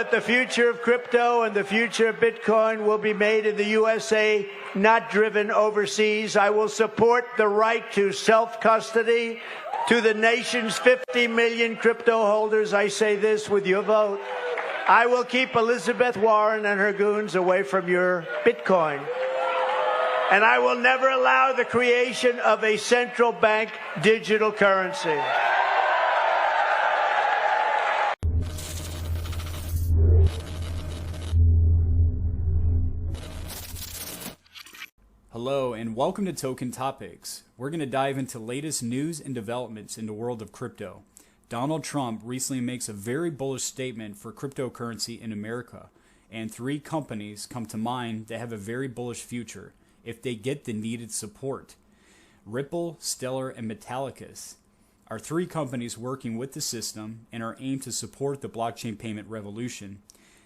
That the future of crypto and the future of Bitcoin will be made in the USA, not driven overseas. I will support the right to self-custody to the nation's 50 million crypto holders. I say this with your vote. I will keep Elizabeth Warren and her goons away from your Bitcoin. And I will never allow the creation of a central bank digital currency. Hello and welcome to Token Topics. We're going to dive into latest news and developments in the world of crypto. Donald Trump recently makes a very bullish statement for cryptocurrency in America, and three companies come to mind that have a very bullish future if they get the needed support. Ripple, Stellar, and Metallicus are three companies working with the system and are aimed to support the blockchain payment revolution.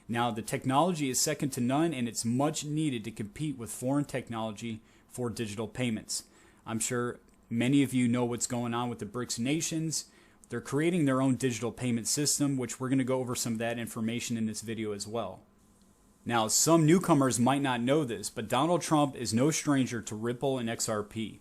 Now, the technology is second to none, and it's much needed to compete with foreign technology for digital payments. I'm sure many of you know what's going on with the BRICS nations. They're creating their own digital payment system, which we're going to go over some of that information in this video as well. Now, some newcomers might not know this, but Donald Trump is no stranger to Ripple and XRP.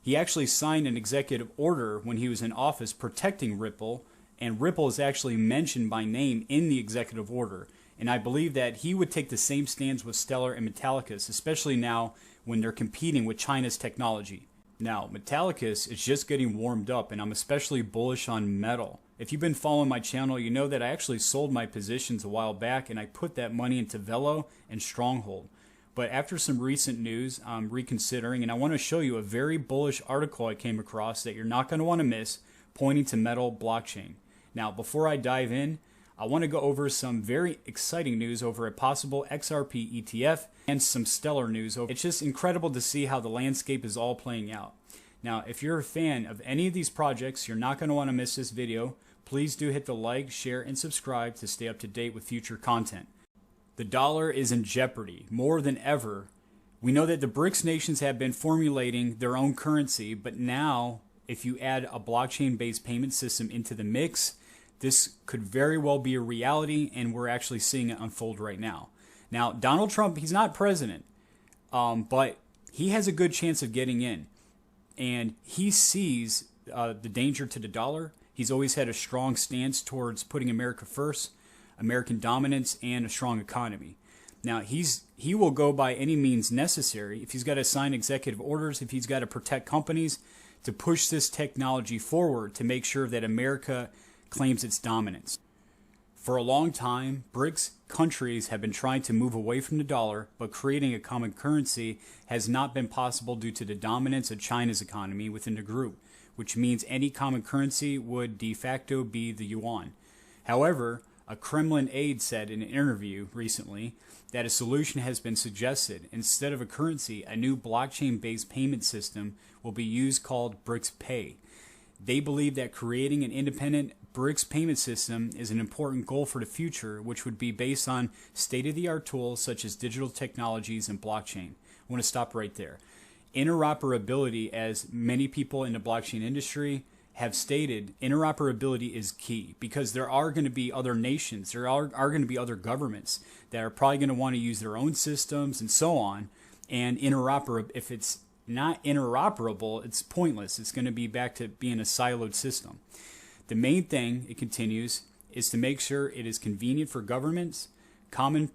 He actually signed an executive order when he was in office protecting Ripple, and Ripple is actually mentioned by name in the executive order. And I believe that he would take the same stance with Stellar and Metallicus, especially now when they're competing with China's technology. Now, Metallicus is just getting warmed up, and I'm especially bullish on metal. If you've been following my channel, you know that I actually sold my positions a while back, and I put that money into Velo and Stronghold. But after some recent news, I'm reconsidering, and I want to show you a very bullish article I came across that you're not going to want to miss, pointing to metal blockchain. Now, before I dive in, I want to go over some very exciting news over a possible XRP ETF and some stellar news. It's just incredible to see how the landscape is all playing out. Now, if you're a fan of any of these projects, you're not going to want to miss this video. Please do hit the like, share, and subscribe to stay up to date with future content. The dollar is in jeopardy more than ever. We know that the BRICS nations have been formulating their own currency, but now if you add a blockchain-based payment system into the mix, this could very well be a reality, and we're actually seeing it unfold right now. Now, Donald Trump, he's not president, but he has a good chance of getting in. And he sees the danger to the dollar. He's always had a strong stance towards putting America first, American dominance, and a strong economy. Now, he will go by any means necessary. If he's got to sign executive orders, if he's got to protect companies, to push this technology forward to make sure that America claims its dominance. For a long time, BRICS countries have been trying to move away from the dollar, but creating a common currency has not been possible due to the dominance of China's economy within the group, which means any common currency would de facto be the yuan. However, a Kremlin aide said in an interview recently that a solution has been suggested. Instead of a currency, a new blockchain-based payment system will be used called BRICS Pay. They believe that creating an independent BRICS payment system is an important goal for the future, which would be based on state-of-the-art tools such as digital technologies and blockchain. I want to stop right there. Interoperability, as many people in the blockchain industry have stated, interoperability is key because there are going to be other nations, there are going to be other governments that are probably going to want to use their own systems and so on. And if it's not interoperable, it's pointless. It's going to be back to being a siloed system. The main thing, it continues, is to make sure it is convenient for governments, common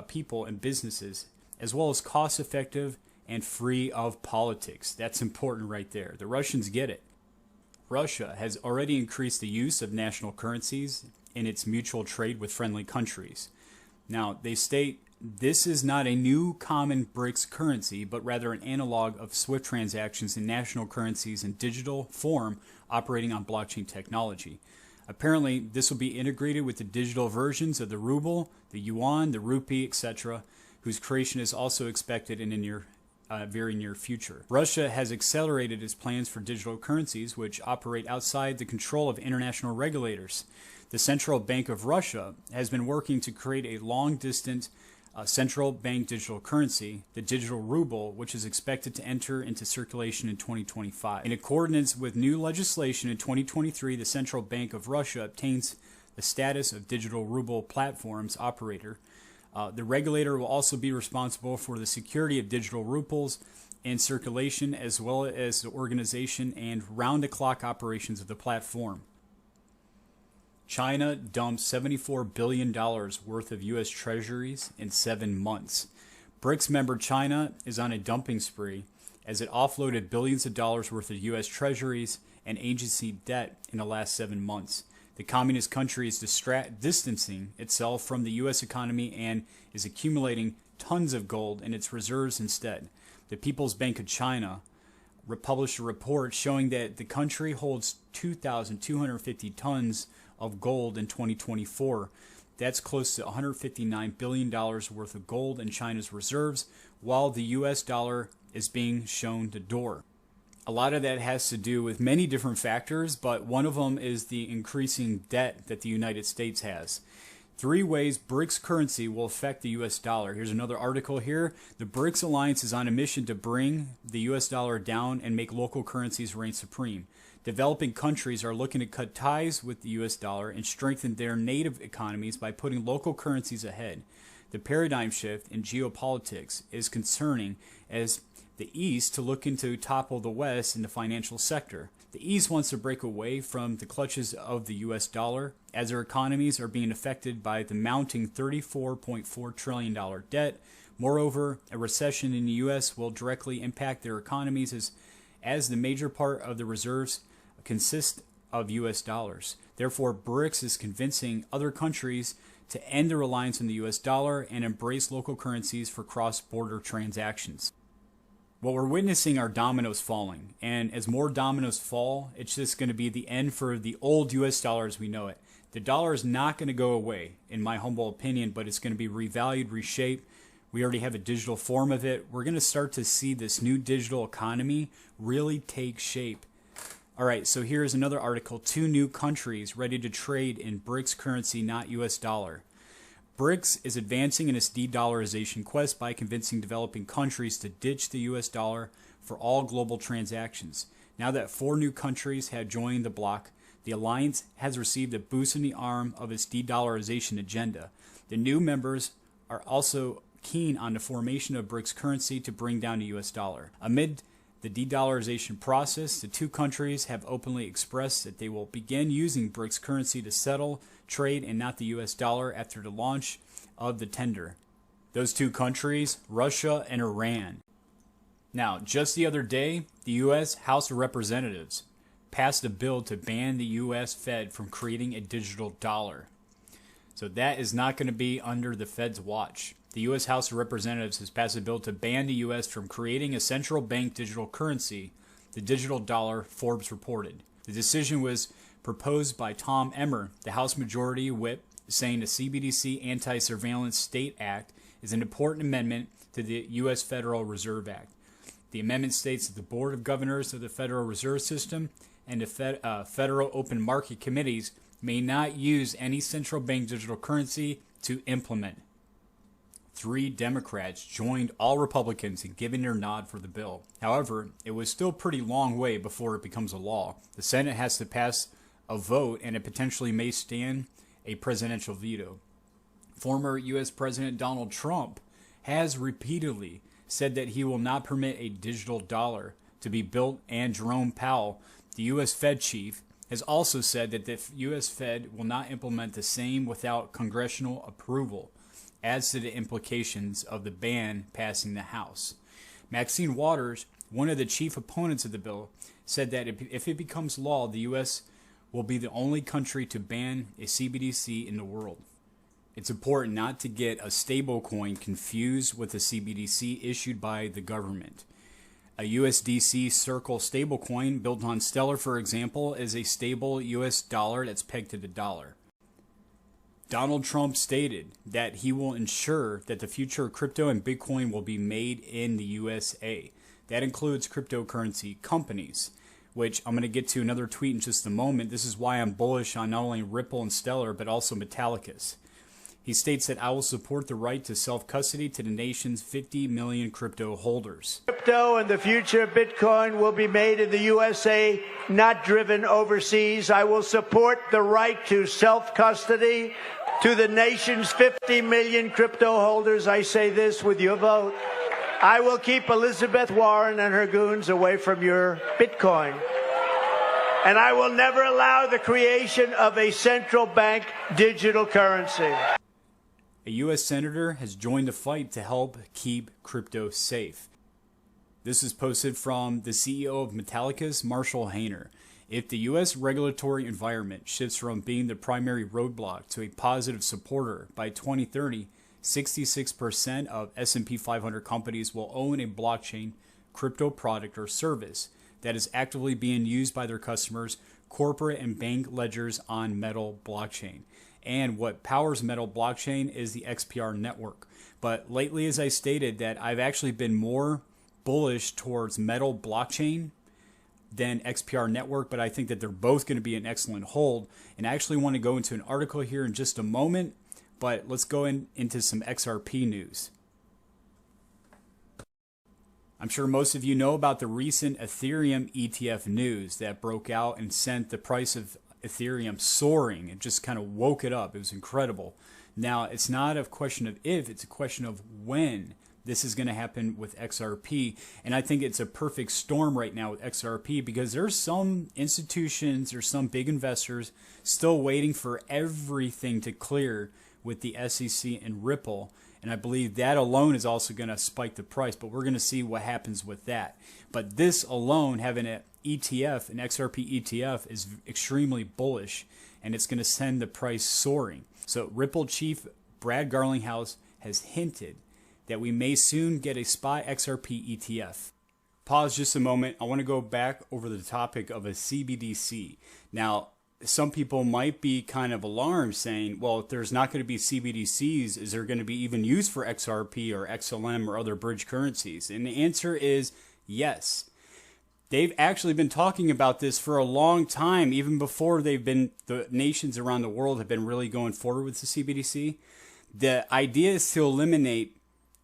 people, and businesses, as well as cost-effective and free of politics. That's important right there. The Russians get it. Russia has already increased the use of national currencies in its mutual trade with friendly countries. Now, they state this is not a new common BRICS currency, but rather an analog of SWIFT transactions in national currencies in digital form operating on blockchain technology. Apparently, this will be integrated with the digital versions of the ruble, the yuan, the rupee, etc., whose creation is also expected in the very near future. Russia has accelerated its plans for digital currencies, which operate outside the control of international regulators. The Central Bank of Russia has been working to create a long-distance central bank digital currency, the digital ruble, which is expected to enter into circulation in 2025. In accordance with new legislation in 2023, the Central Bank of Russia obtains the status of digital ruble platforms operator. The regulator will also be responsible for the security of digital rubles and circulation, as well as the organization and round-the-clock operations of the platform. China dumped $74 billion worth of U.S. treasuries in 7 months. BRICS member China is on a dumping spree as it offloaded billions of dollars worth of U.S. treasuries and agency debt in the last 7 months. The communist country is distancing itself from the U.S. economy and is accumulating tons of gold in its reserves instead. The People's Bank of China published a report showing that the country holds 2,250 tons of gold in 2024. That's close to $159 billion worth of gold in China's reserves, while the U.S. dollar is being shown the door. A lot of that has to do with many different factors, but one of them is the increasing debt that the United States has. 3 ways BRICS currency will affect the U.S. dollar. Here's another article here. The BRICS alliance is on a mission to bring the U.S. dollar down and make local currencies reign supreme. Developing countries are looking to cut ties with the U.S. dollar and strengthen their native economies by putting local currencies ahead. The paradigm shift in geopolitics is concerning as the East to look to topple the West in the financial sector. The East wants to break away from the clutches of the U.S. dollar as their economies are being affected by the mounting $34.4 trillion debt. Moreover, a recession in the U.S. will directly impact their economies as the major part of the reserves consist of U.S. dollars. Therefore, BRICS is convincing other countries to end their reliance on the U.S. dollar and embrace local currencies for cross-border transactions. What we're witnessing are dominoes falling, and as more dominoes fall, it's just going to be the end for the old U.S. dollar as we know it. The dollar is not going to go away, in my humble opinion, but it's going to be revalued, reshaped. We already have a digital form of it. We're going to start to see this new digital economy really take shape. All right, so here's another article. 2 new countries ready to trade in BRICS currency, not U.S. dollar. BRICS is advancing in its de-dollarization quest by convincing developing countries to ditch the U.S. dollar for all global transactions. Now that 4 new countries have joined the bloc, the alliance has received a boost in the arm of its de-dollarization agenda. The new members are also keen on the formation of BRICS currency to bring down the U.S. dollar. Amid the de-dollarization process, the 2 countries have openly expressed that they will begin using BRICS currency to settle trade and not the U.S. dollar after the launch of the tender. Those 2 countries, Russia and Iran. Now, just the other day, the U.S. House of Representatives passed a bill to ban the U.S. Fed from creating a digital dollar. So that is not going to be under the Fed's watch. The U.S. House of Representatives has passed a bill to ban the U.S. from creating a central bank digital currency, the digital dollar, Forbes reported. The decision was proposed by Tom Emmer, the House Majority Whip, saying the CBDC Anti-Surveillance State Act is an important amendment to the U.S. Federal Reserve Act. The amendment states that the Board of Governors of the Federal Reserve System and the Federal Open Market Committees may not use any central bank digital currency to implement. 3 Democrats joined all Republicans in giving their nod for the bill. However, it was still a pretty long way before it becomes a law. The Senate has to pass a vote, and it potentially may stand a presidential veto. Former U.S. President Donald Trump has repeatedly said that he will not permit a digital dollar to be built, and Jerome Powell, the U.S. Fed chief, has also said that the U.S. Fed will not implement the same without congressional approval, adds to the implications of the ban passing the House. Maxine Waters, one of the chief opponents of the bill, said that if it becomes law, the U.S. will be the only country to ban a CBDC in the world. It's important not to get a stablecoin confused with a CBDC issued by the government. A USDC Circle stablecoin built on Stellar, for example, is a stable U.S. dollar that's pegged to the dollar. Donald Trump stated that he will ensure that the future of crypto and Bitcoin will be made in the USA. That includes cryptocurrency companies, which I'm going to get to another tweet in just a moment. This is why I'm bullish on not only Ripple and Stellar, but also Metallicus. He states that I will support the right to self-custody to the nation's 50 million crypto holders. Crypto and the future of Bitcoin will be made in the USA, not driven overseas. I will support the right to self-custody to the nation's 50 million crypto holders. I say this with your vote. I will keep Elizabeth Warren and her goons away from your Bitcoin. And I will never allow the creation of a central bank digital currency. A U.S. senator has joined the fight to help keep crypto safe. This is posted from the CEO of Metallicus, Marshall Hayner. If the U.S. regulatory environment shifts from being the primary roadblock to a positive supporter by 2030, 66% of S&P 500 companies will own a blockchain crypto product or service that is actively being used by their customers, corporate and bank ledgers on Metal blockchain. And what powers Metal blockchain is the XPR network. But lately, as I stated, that I've actually been more bullish towards Metal blockchain than XPR network, but I think that they're both going to be an excellent hold. And I actually want to go into an article here in just a moment, but let's go into some XRP news. I'm sure most of you know about the recent Ethereum ETF news that broke out and sent the price of Ethereum soaring. It just kind of woke it up. It was incredible. Now, it's not a question of if, it's a question of when this is going to happen with XRP. And I think it's a perfect storm right now with XRP because there's some institutions or some big investors still waiting for everything to clear with the SEC and Ripple. And I believe that alone is also going to spike the price, but we're going to see what happens with that. But this alone, having an ETF, an XRP ETF, is extremely bullish, and it's going to send the price soaring. So Ripple chief Brad Garlinghouse has hinted that we may soon get a spot XRP ETF. Pause just a moment. I want to go back over the topic of a CBDC. Now, some people might be kind of alarmed saying, well, if there's not going to be CBDCs, is there going to be even used for XRP or XLM or other bridge currencies? And the answer is yes. They've actually been talking about this for a long time, even before the nations around the world have been really going forward with the CBDC. The idea is to eliminate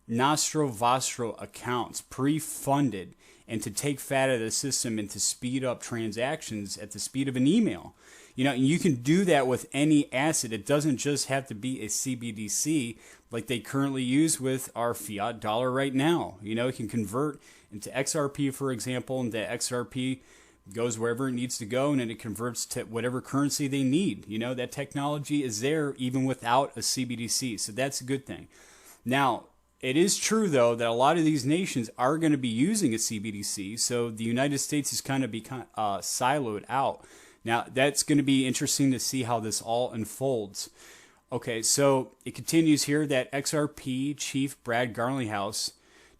nostro vostro accounts, pre-funded, and to take fat out of the system and to speed up transactions at the speed of an email. You know, and you can do that with any asset. It doesn't just have to be a CBDC like they currently use with our fiat dollar right now. You know, it can convert into XRP, for example, and the XRP goes wherever it needs to go, and then it converts to whatever currency they need. You know, that technology is there even without a CBDC, so that's a good thing. Now, it is true, though, that a lot of these nations are going to be using a CBDC, so the United States is kind of siloed out. Now, that's going to be interesting to see how this all unfolds. Okay, so it continues here that XRP chief Brad Garlinghouse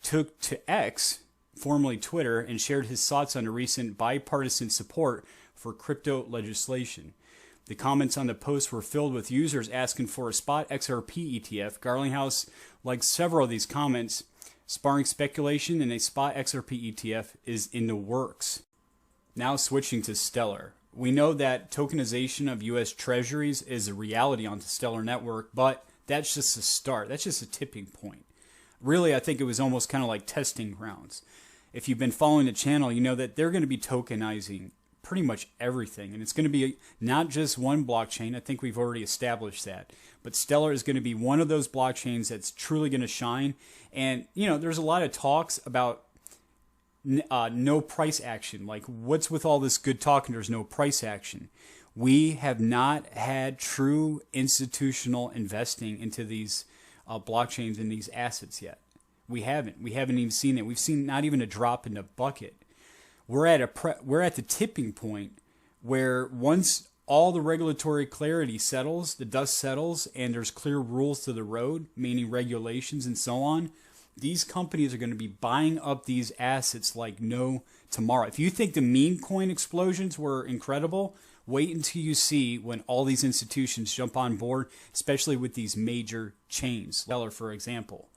took to X, formerly Twitter, and shared his thoughts on the recent bipartisan support for crypto legislation. The comments on the post were filled with users asking for a spot XRP ETF. Garlinghouse, like several of these comments, sparring speculation and a spot XRP ETF is in the works. Now switching to Stellar. We know that tokenization of U.S. treasuries is a reality on the Stellar network, but that's just a start. That's just a tipping point. Really, I think it was almost kind of like testing grounds. If you've been following the channel, you know that they're going to be tokenizing pretty much everything. And it's going to be not just one blockchain. I think we've already established that. But Stellar is going to be one of those blockchains that's truly going to shine. And, you know, there's a lot of talks about no price action. Like, what's with all this good talk and there's no price action? We have not had true institutional investing into these blockchains and these assets yet. We haven't even seen it. We've seen not even a drop in the bucket. We're at the tipping point where once all the regulatory clarity settles, the dust settles, and there's clear rules to the road, meaning regulations and so on, these companies are going to be buying up these assets like no tomorrow. If you think the meme coin explosions were incredible, wait until you see when all these institutions jump on board, especially with these major chains, Stellar, for example.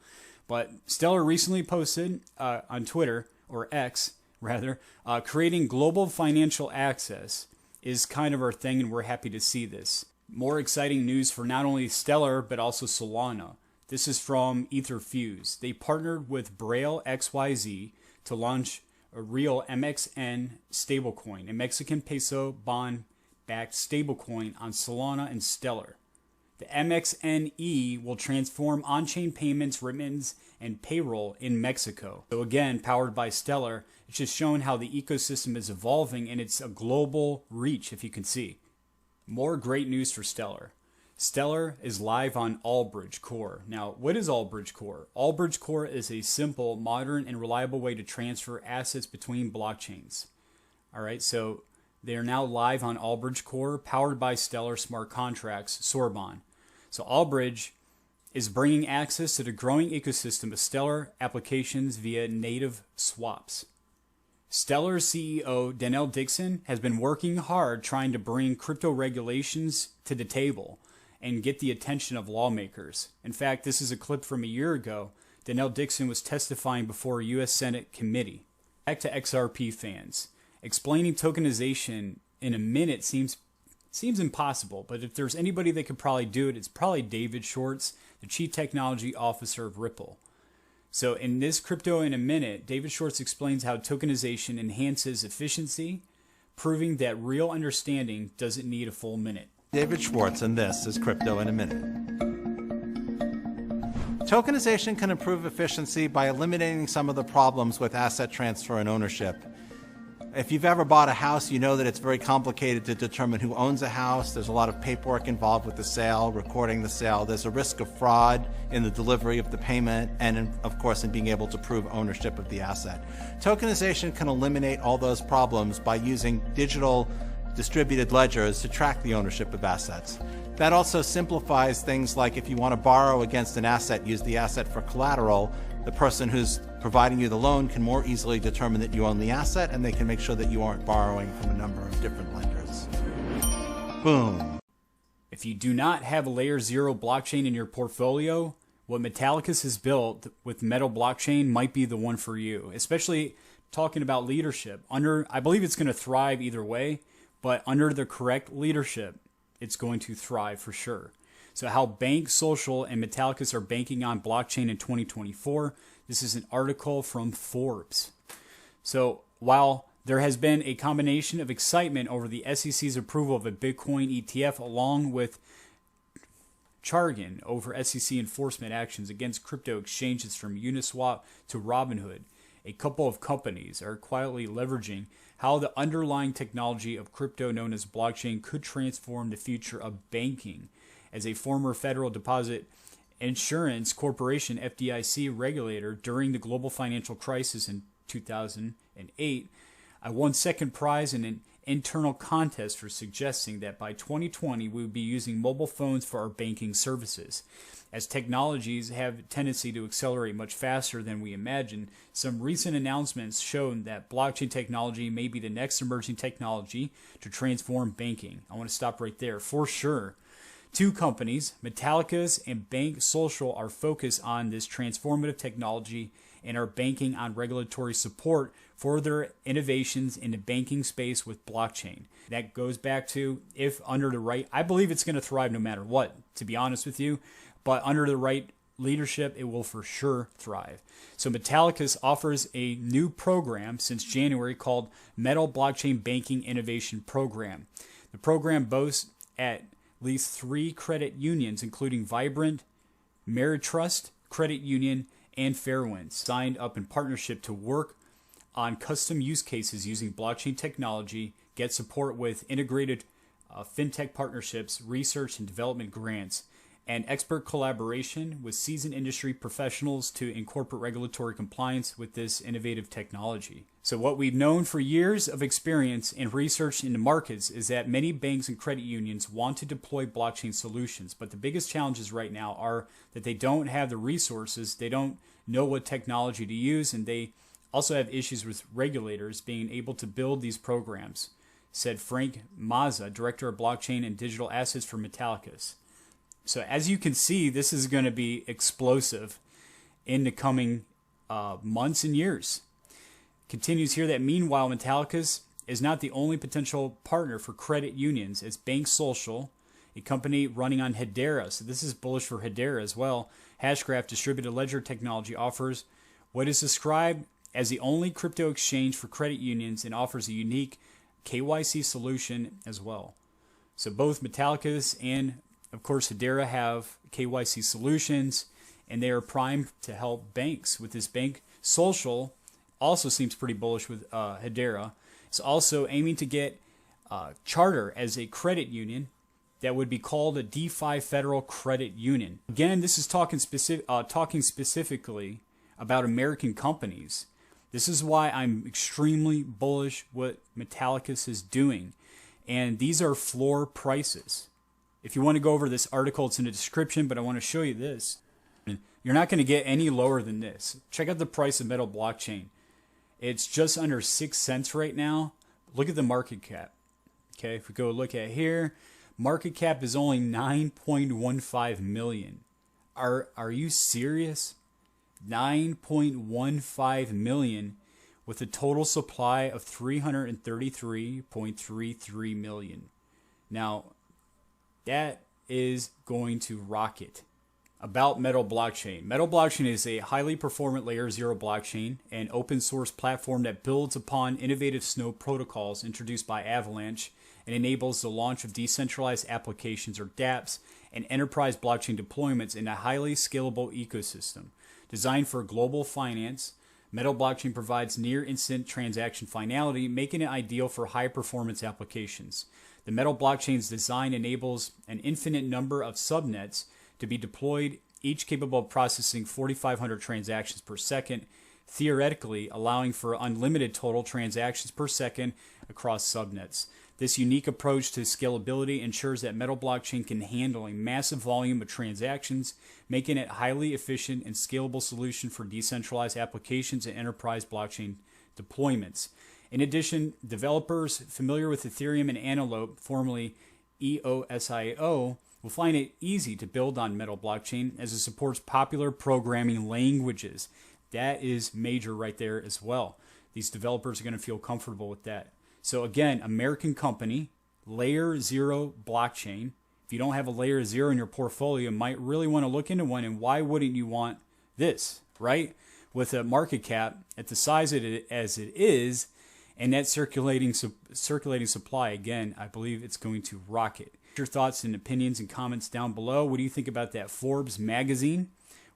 But Stellar recently posted on Twitter, or X rather, creating global financial access is kind of our thing, and we're happy to see this. More exciting news for not only Stellar, but also Solana. This is from Etherfuse. They partnered with Braille XYZ to launch a real MXN stablecoin, a Mexican peso bond-backed stablecoin on Solana and Stellar. The MXNE will transform on-chain payments, remittance, and payroll in Mexico. So again, powered by Stellar, it's just showing how the ecosystem is evolving, and it's a global reach, if you can see. More great news for Stellar. Stellar is live on Allbridge Core. Now, what is Allbridge Core? Allbridge Core is a simple, modern, and reliable way to transfer assets between blockchains. All right, so they are now live on Allbridge Core, powered by Stellar smart contracts, Sorbonne. So Allbridge is bringing access to the growing ecosystem of Stellar applications via native swaps. Stellar CEO Daniel Dixon has been working hard trying to bring crypto regulations to the table and get the attention of lawmakers. In fact, this is a clip from a year ago. Daniel Dixon was testifying before a U.S. Senate committee. Back to XRP fans. Explaining tokenization in a minute seems impossible, but if there's anybody that could probably do it, it's probably David Schwartz, the Chief Technology Officer of Ripple. So in this Crypto in a Minute, David Schwartz explains how tokenization enhances efficiency, proving that real understanding doesn't need a full minute. David Schwartz, and this is Crypto in a Minute. Tokenization can improve efficiency by eliminating some of the problems with asset transfer and ownership. If you've ever bought a house, you know that it's very complicated to determine who owns a house. There's a lot of paperwork involved with the sale, recording the sale. There's a risk of fraud in the delivery of the payment and, of course, in being able to prove ownership of the asset. Tokenization can eliminate all those problems by using digital distributed ledgers to track the ownership of assets. That also simplifies things like if you want to borrow against an asset, use the asset for collateral, the person who's providing you the loan can more easily determine that you own the asset, and they can make sure that you aren't borrowing from a number of different lenders. Boom. If you do not have a layer 0 blockchain in your portfolio, what Metallicus has built with Metal blockchain might be the one for you, especially talking about leadership. I believe it's going to thrive either way, but under the correct leadership, it's going to thrive for sure. So how Bank, Social, and Metallicus are banking on blockchain in 2024. This is an article from Forbes. So while there has been a combination of excitement over the SEC's approval of a Bitcoin ETF along with jargon over SEC enforcement actions against crypto exchanges from Uniswap to Robinhood, a couple of companies are quietly leveraging how the underlying technology of crypto known as blockchain could transform the future of banking. As a former Federal Deposit Insurance Corporation FDIC regulator during the global financial crisis in 2008, I won second prize in an internal contest for suggesting that by 2020 we would be using mobile phones for our banking services. As technologies have a tendency to accelerate much faster than we imagine, some recent announcements showed that blockchain technology may be the next emerging technology to transform banking. I want to stop right there. For sure, two companies, Metallicus and Bank Social, are focused on this transformative technology and are banking on regulatory support for their innovations in the banking space with blockchain. That goes back to if under the right, I believe it's going to thrive no matter what, to be honest with you, but under the right leadership, it will for sure thrive. So Metallicus offers a new program since January called Metal Blockchain Banking Innovation Program. The program boasts at least 3 credit unions, including Vibrant, Meritrust Credit Union, and Fairwinds, signed up in partnership to work on custom use cases using blockchain technology, get support with integrated fintech partnerships, research and development grants, and expert collaboration with seasoned industry professionals to incorporate regulatory compliance with this innovative technology. So what we've known for years of experience and research in the markets is that many banks and credit unions want to deploy blockchain solutions, but the biggest challenges right now are that they don't have the resources, they don't know what technology to use, and they also have issues with regulators being able to build these programs, said Frank Mazza, Director of Blockchain and Digital Assets for Metallicus. So as you can see, this is going to be explosive in the coming months and years. Continues here that meanwhile, Metallicus is not the only potential partner for credit unions, as Bank Social a company running on Hedera. So this is bullish for Hedera as well. Hashgraph distributed ledger technology offers what is described as the only crypto exchange for credit unions and offers a unique KYC solution as well. So both Metallicus and, of course, Hedera have KYC solutions, and they are primed to help banks with this bank. Social also seems pretty bullish with Hedera. It's also aiming to get Charter as a credit union that would be called a DeFi Federal Credit Union. Again, this is talking specifically about American companies. This is why I'm extremely bullish what Metallicus is doing. And these are floor prices. If you want to go over this article, it's in the description, but I want to show you this. You're not going to get any lower than this. Check out the price of Metal Blockchain. It's just under 6 cents right now. Look at the market cap. Okay, if we go look at here, market cap is only 9.15 million. Are you serious? 9.15 million with a total supply of 333.33 million. Now, that is going to rocket. About Metal Blockchain. Metal Blockchain is a highly performant layer 0 blockchain, an open source platform that builds upon innovative Snow protocols introduced by Avalanche and enables the launch of decentralized applications or dApps and enterprise blockchain deployments in a highly scalable ecosystem. Designed for global finance, Metal Blockchain provides near-instant transaction finality, making it ideal for high-performance applications. The Metal Blockchain's design enables an infinite number of subnets to be deployed, each capable of processing 4,500 transactions per second, theoretically allowing for unlimited total transactions per second across subnets. This unique approach to scalability ensures that Metal Blockchain can handle a massive volume of transactions, making it a highly efficient and scalable solution for decentralized applications and enterprise blockchain deployments. In addition, developers familiar with Ethereum and Antelope, formerly EOSIO, will find it easy to build on Metal Blockchain as it supports popular programming languages. That is major right there as well. These developers are going to feel comfortable with that. So again, American company, layer 0 blockchain. If you don't have a layer 0 in your portfolio, you might really want to look into one. And why wouldn't you want this, right? With a market cap at the size of it as it is, and that circulating supply, again, I believe it's going to rocket. Your thoughts and opinions and comments down below. What do you think about that Forbes magazine?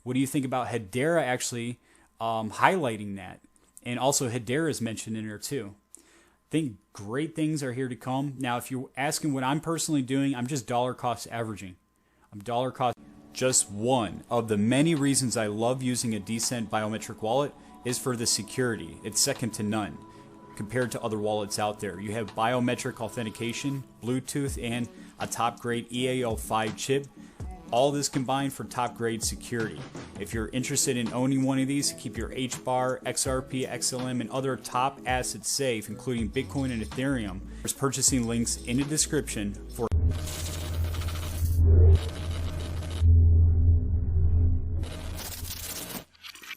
What do you think about Hedera actually highlighting that? And also Hedera is mentioned in there too. I think great things are here to come. Now, if you're asking what I'm personally doing, I'm just dollar cost averaging. I'm dollar cost. Just one of the many reasons I love using a D'CENT Biometric wallet is for the security. It's second to none compared to other wallets out there. You have biometric authentication, Bluetooth, and a top-grade EAL5 chip. All this combined for top-grade security. If you're interested in owning one of these to keep your HBAR, XRP, XLM, and other top assets safe, including Bitcoin and Ethereum, there's purchasing links in the description for